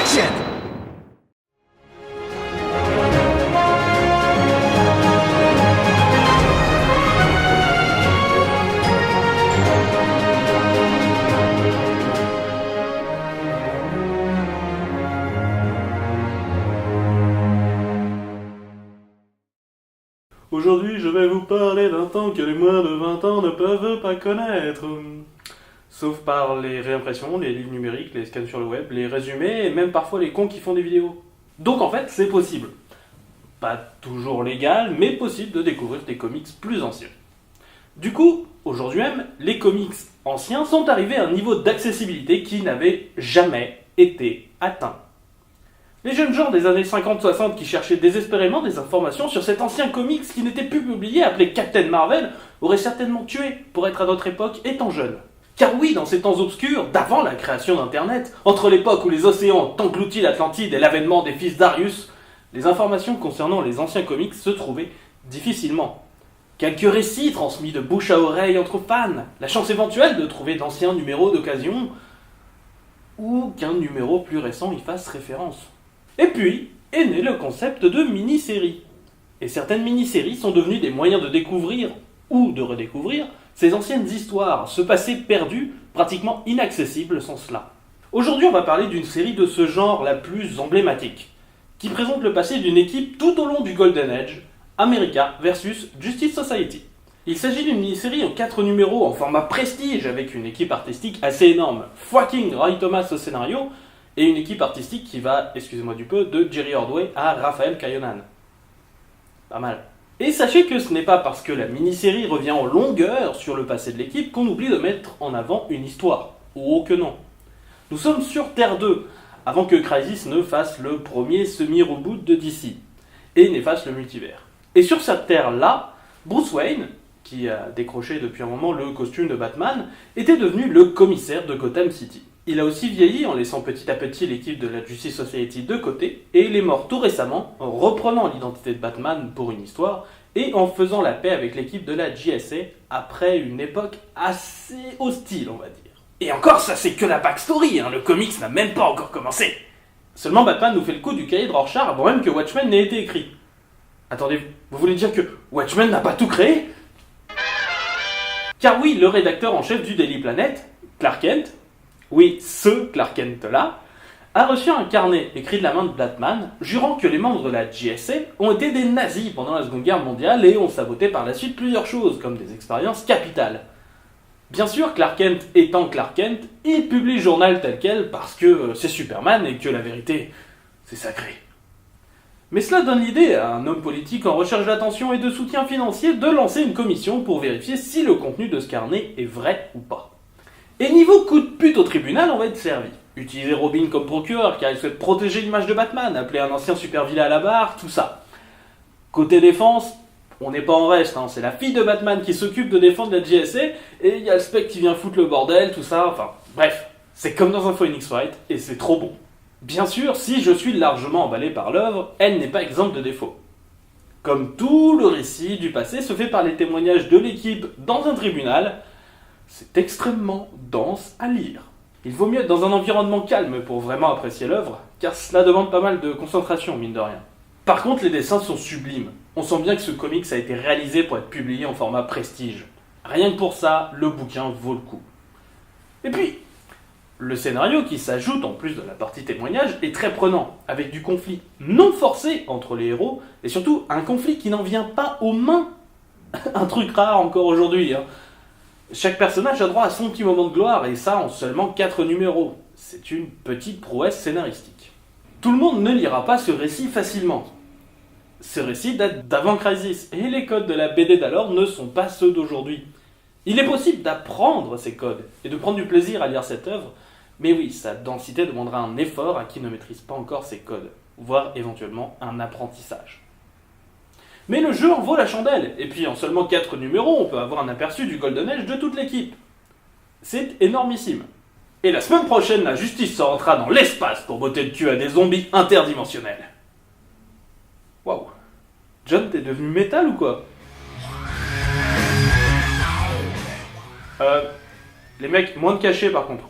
Action! Aujourd'hui, je vais vous parler d'un temps que les moins de 20 ans ne peuvent pas connaître. Sauf par les réimpressions, les livres numériques, les scans sur le web, les résumés et même parfois les cons qui font des vidéos. Donc en fait, c'est possible. Pas toujours légal, mais possible de découvrir des comics plus anciens. Du coup, aujourd'hui même, les comics anciens sont arrivés à un niveau d'accessibilité qui n'avait jamais été atteint. Les jeunes gens des années 50-60 qui cherchaient désespérément des informations sur cet ancien comics qui n'était plus publié, appelé Captain Marvel, auraient certainement tué pour être à notre époque étant jeunes. Car oui, dans ces temps obscurs, d'avant la création d'Internet, entre l'époque où les océans ont englouti l'Atlantide et l'avènement des fils d'Arius, les informations concernant les anciens comics se trouvaient difficilement. Quelques récits transmis de bouche à oreille entre fans, la chance éventuelle de trouver d'anciens numéros d'occasion, ou qu'un numéro plus récent y fasse référence. Et puis, est né le concept de mini-séries. Et certaines mini-séries sont devenues des moyens de découvrir, ou de redécouvrir, ces anciennes histoires, ce passé perdu, pratiquement inaccessible sans cela. Aujourd'hui, on va parler d'une série de ce genre la plus emblématique, qui présente le passé d'une équipe tout au long du Golden Age, America versus Justice Society. Il s'agit d'une mini-série en 4 numéros en format prestige avec une équipe artistique assez énorme, fucking Roy Thomas au scénario, et une équipe artistique qui va, excusez-moi du peu, de Jerry Ordway à Raphaël Cayonan. Pas mal. Et sachez que ce n'est pas parce que la mini-série revient en longueur sur le passé de l'équipe qu'on oublie de mettre en avant une histoire. Oh que non. Nous sommes sur Terre 2, avant que Crisis ne fasse le premier semi-reboot de DC, et n'efface le multivers. Et sur cette Terre-là, Bruce Wayne, qui a décroché depuis un moment le costume de Batman, était devenu le commissaire de Gotham City. Il a aussi vieilli en laissant petit à petit l'équipe de la Justice Society de côté, et il est mort tout récemment en reprenant l'identité de Batman pour une histoire, et en faisant la paix avec l'équipe de la JSA après une époque assez hostile, on va dire. Et encore, ça c'est que la backstory, le comics n'a même pas encore commencé. Seulement Batman nous fait le coup du cahier de Rorschach avant même que Watchmen n'ait été écrit. Attendez, vous voulez dire que Watchmen n'a pas tout créé ? Car oui, le rédacteur en chef du Daily Planet, Clark Kent, oui, ce Clark Kent-là, a reçu un carnet écrit de la main de Batman, jurant que les membres de la JSA ont été des nazis pendant la Seconde Guerre mondiale et ont saboté par la suite plusieurs choses, comme des expériences capitales. Bien sûr, Clark Kent étant Clark Kent, il publie le journal tel quel parce que c'est Superman et que la vérité, c'est sacré. Mais cela donne l'idée à un homme politique en recherche d'attention et de soutien financier de lancer une commission pour vérifier si le contenu de ce carnet est vrai ou pas. Et niveau coup de pute au tribunal, on va être servi. Utiliser Robin comme procureur car il souhaite protéger l'image de Batman, appeler un ancien super vilain à la barre, tout ça. Côté défense, on n'est pas en reste, c'est la fille de Batman qui s'occupe de défendre la JSA et il y a le spec qui vient foutre le bordel, tout ça, enfin bref. C'est comme dans un Phoenix Wright et c'est trop bon. Bien sûr, si je suis largement emballé par l'œuvre, elle n'est pas exempte de défauts. Comme tout le récit du passé se fait par les témoignages de l'équipe dans un tribunal, c'est extrêmement dense à lire. Il vaut mieux être dans un environnement calme pour vraiment apprécier l'œuvre, car cela demande pas mal de concentration, mine de rien. Par contre, les dessins sont sublimes. On sent bien que ce comics a été réalisé pour être publié en format prestige. Rien que pour ça, le bouquin vaut le coup. Et puis, le scénario qui s'ajoute en plus de la partie témoignage est très prenant, avec du conflit non forcé entre les héros, et surtout un conflit qui n'en vient pas aux mains. Un truc rare encore aujourd'hui. Chaque personnage a droit à son petit moment de gloire, et ça en seulement 4 numéros. C'est une petite prouesse scénaristique. Tout le monde ne lira pas ce récit facilement. Ce récit date d'avant Crisis, et les codes de la BD d'alors ne sont pas ceux d'aujourd'hui. Il est possible d'apprendre ces codes, et de prendre du plaisir à lire cette œuvre, mais oui, sa densité demandera un effort à qui ne maîtrise pas encore ces codes, voire éventuellement un apprentissage. Mais le jeu en vaut la chandelle, et puis en seulement 4 numéros, on peut avoir un aperçu du Golden Age de toute l'équipe. C'est énormissime. Et la semaine prochaine, la justice se rentrera dans l'espace pour botter le cul à des zombies interdimensionnels. Waouh. John, t'es devenu métal ou quoi ? Les mecs, moins de cachets par contre.